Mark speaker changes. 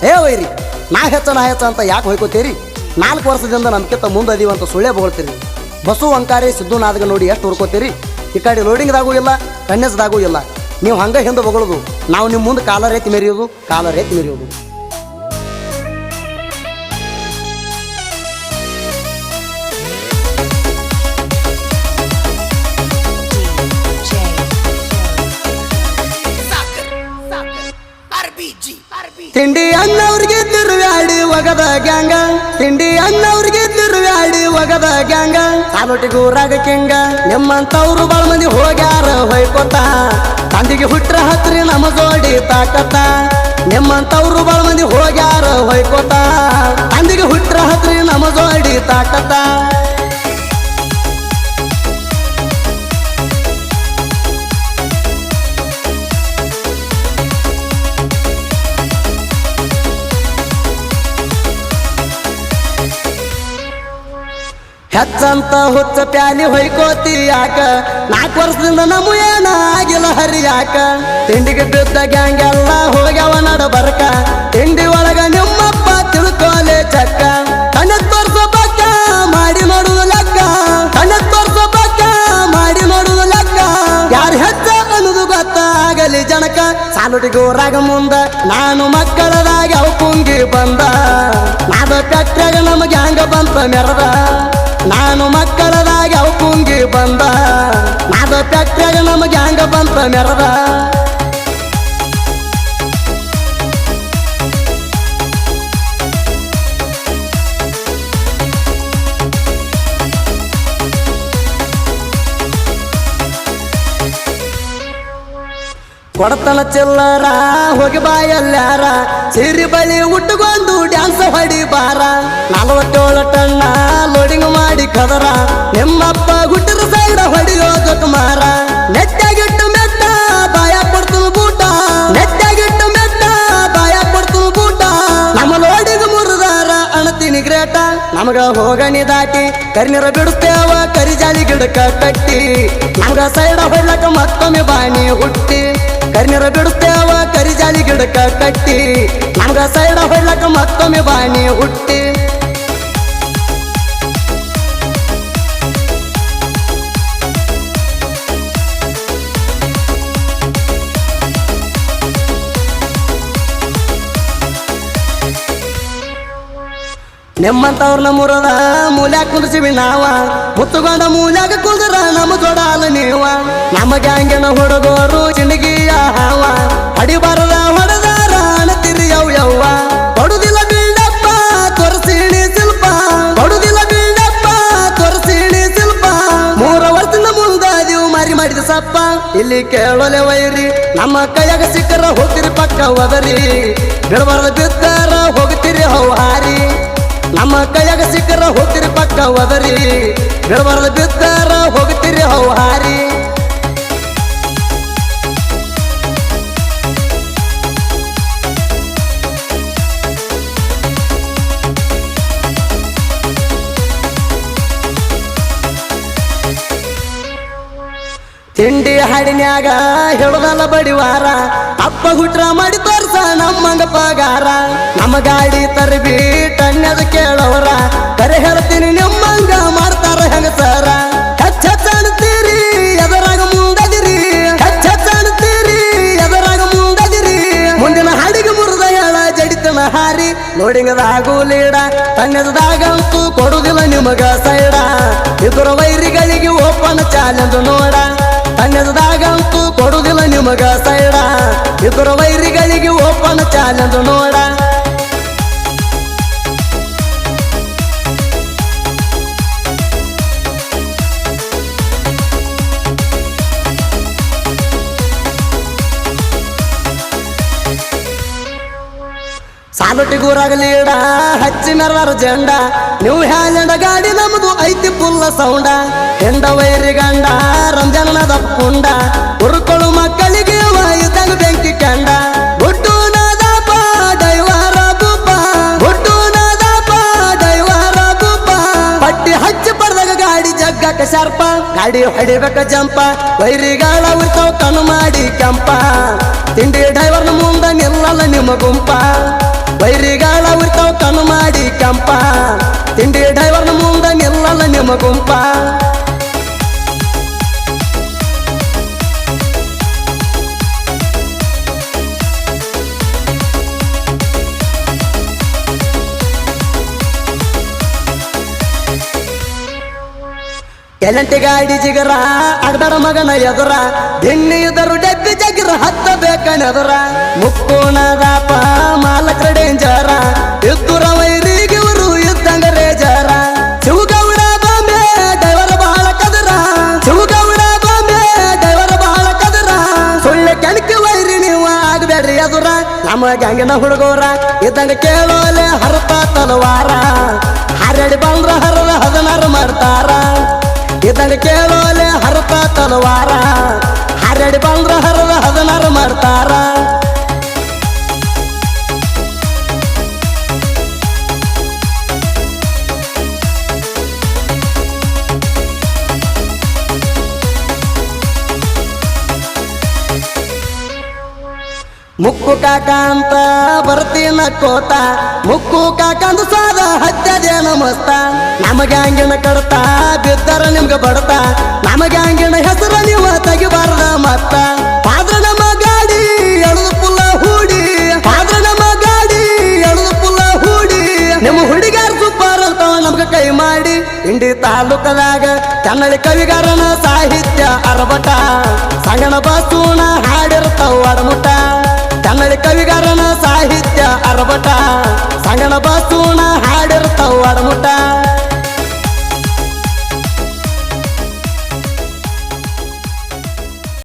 Speaker 1: ಏ ವೈರಿ ನಾ ಹೆಚ್ಚ ಅಂತ ಯಾಕೆ ಹೊಯ್ಕೋತೀರಿ? 4 ವರ್ಷದಿಂದ ನಮ್ಕಿಂತ ಮುಂದೆ ಅದೀವಂತ ಸುಳ್ಳೆ ಬೊಗಳ್ತೀರಿ. ಬಸ್ಸು ಅಂಕಾರಿ ಸಿದ್ದು ನಾದಗ ನೋಡಿ ಎಷ್ಟು ಹುಡ್ಕೋತೀರಿ? ಈ ಕಡೆ ಲೋಡಿಂಗ್ದಾಗೂ ಇಲ್ಲ, ಕನ್ಯಸ್ದಾಗೂ ಇಲ್ಲ. ನೀವು ಹಂಗೆ ಹಿಂದೆ ಬೊಗಳೋದು, ನಾವು ನಿಮ್ಮ ಮುಂದೆ ಕಾಲರೇತಿ ಮೆರೆಯೋದು. ತಿಂಡಿ ಅನ್ನವ್ರಿಗೆ ತಿರುವಾಡಿ ಒಗದ ಗ್ಯಾಂಗ, ಸಾಲೊಟ್ಟಿಗೂರಾಗ ಕಿಂಗ. ನಿಮ್ಮಂತವ್ರು ಬಾಳ ಮಂದಿ ಹೋಗ್ಯಾರ ಹೊಯ್ಕೋತ, ತಂದಿಗೆ ಹುಟ್ರ ಹತ್ರಿ ನಮ್ಮ ಜೋಡಿ ತಾಕತ್ತ. ನಿಮ್ಮಂತವ್ರು ಬಾಳ ಮಂದಿ ಹೋಗ್ಯಾರ ಹೊಯ್ಕೋತ, ತಂದಿಗೆ ಹುಟ್ರ ಹತ್ರಿ ನಮ್ಮ ಜೋಡಿ ತಾಕತ್ತ. ಹೆಚ್ಚಂತ ಹುಚ್ಚ ಪ್ಯಾಲಿ ಹೊಯ್ಕೋತಿ ಯಾಕ? 4 ವರ್ಷದಿಂದ ನಮ್ಮ ಏನ ಆಗಿಲ್ಲ ಹರಿಯಾಕ. ತಿಂಡಿಗೆ ಬಿದ್ದ ಗ್ಯಾಂಗ್ ಎಲ್ಲ ಹೋಗ್ಯಾವ ನಡ ಬರ್ಕ, ತಿಂಡಿ ಒಳಗ ನಿಮ್ಮಪ್ಪ ತಿಳ್ಕೋಲೆ ಚಕ್ಕ. ಕಣ್ಣೆ ತೋರ್ಸೋ ಪಕ್ಕ ಮಾಡಿ ನೋಡುದು ಲೆಕ್ಕ, ಯಾರು ಹೆಚ್ಚ ಅನ್ನೋದು ಗೊತ್ತಾಗಲಿ ಜನಕ. ಸಾಲುಟಿಗೂರಾಗ ಮುಂದ ನಾನು ಮಕ್ಕಳದಾಗ ಅವು ಕುಂಗಿ ಬಂದ, ನಾದ ಕಟ್ಟಾಗ ನಮಗೆ ಹಂಗ ಬಂತ ಮೆರದ. ನಾನು ಮಕ್ಕಳದಾಗ ಅವು ಕುಂಗಿ ಬಂದ, ನಾದ ಕಟ್ಟಾಗ ನಮಗೆ ಹಂಗ ಬಂತ ಮೆರದ. ಕೊಡತನ ಚಿಲ್ಲರ ಹೋಗಿ ಬಾಯಲ್ಲಾರ, ಸೀರಿ ಬಳಿ ಉಟ್ಟುಕೊಂಡು ಡ್ಯಾನ್ಸ್ ಹೊಡಿ ಬಾರ. 47 ಟನ್ನ ಲೋಡಿಂಗ್ ಮಾಡಿ ಕದರ, ನಿಮ್ಮಪ್ಪ ಗುಟ್ಟಿರ ಸೈಡ ಹೊಡಿಯೋದು ಕುಮಾರ. ನೆಟ್ಟಾಗಿಟ್ಟು ಮೆಟ್ಟ ಬಾಯ ಕೊಡ್ತು ಬೂಟ, ನಮ್ಮ ಲೋಡಿಗೆ ಮುರಿದಾರ ಅಣತೀನಿ ಗ್ರೇಟ. ನಮಗ ಹೋಗಣಿ ದಾಟಿ ಕರಿನೀರ ಬಿಡಿಸ್ತೇವ ಕರಿಜಾಲಿ ಗಿಡಕ ಕಟ್ಟಿ. ನಮಗ ಸೈಡ ಹೊಡ್ಲಕ್ಕ ಮತ್ತೊಮ್ಮೆ ಬಾಣಿ ಹುಟ್ಟಿ, ಕರಿನೀರ ಬಿಡಿಸ್ತೇವ ಕರಿಜಾಲಿ ಗಿಡಕ ಕಟ್ಟಿ. ನಮಗ ಸೈಡ ಹೊಡ್ಲಕ್ಕ ಮತ್ತೊಮ್ಮೆ ಬಾಣಿ ಹುಟ್ಟಿ. ನಿಮ್ಮಂತವ್ರ ನಮ್ಮೂರದ ಮೂಲ್ಯಾಗ ಕುಂದ್ರಿಸಿವಿ ನಾವ, ಮುತ್ತುಗೊಂಡ ಮೂಲ್ಯಾಗ ಕುಂದ್ರ ನಮ್ಮ ಜೋಡಾಲ ನೀವ. ನಮ್ಮ ಗ್ಯಾಂಗಿನ ಹುಡುಗರು ಚಿಂಡಿಗಿಯ ಹಾವ, ಅಡಿಬಾರದ ಹೊಡೆದಾರ ಅಣತಿರಿ ಯವ್ವ. ಕೊಡುದಿಲ್ಲ ಬೀಳಪ್ಪ ತೋರಿಸಿಣಿ ಶಿಲ್ಪ, 3 ವರ್ಷದಿಂದ ಮುಂದಾದೀವು ಮಾರಿ ಮಾಡಿದ ಸಪ್ಪ. ಇಲ್ಲಿ ಕೇಳೋಲೆ ವೈರಿ ನಮ್ಮ ಕೈಯಾಗ ಸಿಕ್ಕರ ಹೋಗ್ತಿರಿ ಪಕ್ಕ ಒದರಿ, ಬಿಡಬಾರ್ದ ಬಿದ್ದಾರ ಹೋಗ್ತಿರಿ ಹೌಹಾರಿ. ನಮ್ಮ ಕೈಯಾಗ ಸಿಕ್ಕರ ಹೋಗ್ತಿರಿ ಪಕ್ಕ ಒದರಿ, ಬಿಡಬಾರ್ದ ಬಿದ್ದಾರ ಹೋಗ್ತಿರಿ ಹೌಹಾರಿ. ತಿಂಡಿ ಹಾಡಿನ್ಯಾಗ ಹೇಳುದಲ್ಲ ಬಡಿವಾರ, ಅಪ್ಪ ಹುಟ್ರ ಮಾಡಿ ತೋರ್ಸ ನಮ್ಮಂಗ ಪಗಾರ. ನಮ್ಮ ಗಾಡಿ ತರಬಿ ಟನ್ಯದ ಕೇಳೋರ, ಕರೆ ಹೇಳ್ತೀನಿ ನಿಮ್ಮಂಗ ಮಾಡ್ತಾರ ಹೆಂಗಸರ. ಹೆಚ್ಚಾಣ್ತೀರಿ ಎದರಾಗ ಮುಂದದಿರಿ, ಮುಂದಿನ ಹಾಡಿಗೆ ಮುರಿದ ಹೇಳ ಜಡಿತನ ಹಾರಿ. ಲೋಡಿಂಗದಾಗೂ ಲೀಡ ಟನ್ಯದಾಗಂತೂ ಕೊಡುದಿಲ್ಲ ನಿಮಗ ಸೈಡ. ಇದ್ರ ವೈರಿಗಳಿಗೆ ಓಪನ್ ಚಾಲೆಂಜ್ ನೋಡ, ಟನ್ಯದಾಗಂತೂ ಕೊಡುದಿಲ್ಲ ನಿಮಗ ಸೈಡ. ಇದ್ರ ವೈರಿಗಳಿಗೆ ಓಪನ್ ಚಾಲೆಂಜ್ ನೋಡ. ಸಾಲೊಟ್ಟಿಗೂರಾಗ ಲೀಡ ಹಚ್ಚಿ ಮೆರವಾರ ಜೆಂಡ, ನೀವು ಹ್ಯಾಲೆಂಡ ಗಾಡಿ ನಮ್ದು ಐತಿ ಪುಲ್ಲ ಸೌಂಡ. ಹೆಂಡ ವೈರಿ ಗಂಡ ರಂಜನದ ಪುಂಡ, ಹುರ್ಕೊಳು ಮಕ್ಕಳಿಗೆ ಇದ್ದಂಗ ಬೆಂಕಿ ಕಂಡ. ಗುಡ್ಡು ನಾದಪ್ಪ ಡೈವಾರ ಬೂಪ, ಪಟ್ಟಿ ಹಚ್ಚಿ ಪಡೆದಾಗ ಗಾಡಿ ಜಗ್ಗಕ್ಕ ಶಾರ್ಪ. ಗಾಡಿ ಹೊಡಿಬೇಕ ಜಂಪ, ವೈರಿಗಾಳ ಉರ್ತಾವ್ ಕಣ್ಣು ಮಾಡಿ ಕೆಂಪ. ತಿಂಡಿ ಡ್ರೈವರ್ನ ಮುಂದ ನಿಲ್ಲಲ್ಲ ನಿಮ್ಮ ಗುಂಪ, ಬೈರಿಗಾಳ ಉರ್ತಾವ್ ಕಣ್ಣು ಮಾಡಿ ಕೆಂಪ ತಿಂಡಿ ಡ್ರೈವರ್ನ ಮುಂದ ನಿಲ್ಲಲ್ಲ ನಿಮ್ಮ ಗುಂಪ ಎಲಂಟಿ ಗಾಡಿ ಜಿಗರ ಅಗದಡ ಮಗನ ಎದುರ ದಿನ್ನಿ ಇದರು ಡಬ್ಬಿ ಜಗಿರ ಹತ್ತ ಬೇಕನೆದುರ ಮುಕ್ಕೋಣದಾಪ ಮಾಲಕರ ಡೇಂಜರ ಇದ್ದುರ ವೈರಿಗೆ ಇವರು ಇದ್ದಂಗ ರೇಜರ ಶಿವಗೌಡ ಬಾಂಬೆ ಡೈವರ ಬಹಳ ಕದರ ಶಿವಗೌಡ ಬಾಂಬೆ ಡೈವರ ಬಹಳ ಕದರ ಸುಳ್ಳೆ ಕೆಣಕಿ ವೈರಿ ನೀವು ಆಗಬೇಡ್ರಿ ಎದುರ ನಮ್ಮ ಗ್ಯಾಂಗಿನ ಹುಡುಗೋರ ಇದ್ದಂಗ ಕೇಳೋಲೆ ಹರತ ತಲವಾರ ಹರಡಿ ಬಂದ್ರ ಹರದ ಹದನಾರ ಮಾಡ್ತಾರ ಇದ್ದಂಗ ಕೇಳೋಲೆ ಹರತ ತಲವಾರ ಹರಡಿ ಬಂದ್ರ ಹರದ ಹದನಾರ ಮಾಡ್ತಾರ ಮುಕ್ಕು ಕಾಕ ಅಂತ ಬರ್ತೀನ ಕೋತ ಮುಕ್ಕು ಕಾಕ ಅಂದ ಸಾದ ಹತ್ಯದೇನ ಮಸ್ತ ನಮಗೆ ಹಂಗಿನ ಕಡತ ಬಿದ್ದರ ನಿಮ್ಗೆ ಬಡತ ನಮಗೆ ಹಂಗಿನ ಹೆಸರ ನೀವು ತೆಗಿಬಾರ್ದ ಮತ್ತ ಪಾದ್ರ ನಮ್ಮ ಗಾಡಿ ಎಳದು ಪುಲ್ಲ ಹೂಡಿ ಪಾದ್ರ ನಮ್ಮ ಗಾಡಿ ಎಳದು ಪುಲ್ಲ ಹೂಡಿ ನಿಮ್ಮ ಹುಡುಗಾರ ಸುಬ್ಬಾರ ಅಂತ ನಮ್ಗೆ ಕೈ ಮಾಡಿ ಇಂಡಿ ತಾಲೂಕದಾಗ ಕನ್ನಡಿ ಕವಿಗಾರನ ಸಾಹಿತ್ಯ ಅರಬಟ ಸಂಗಣ ಬಸೂಣ ಹಾಡಿರ್ತಾವ ಅಡಮುಟ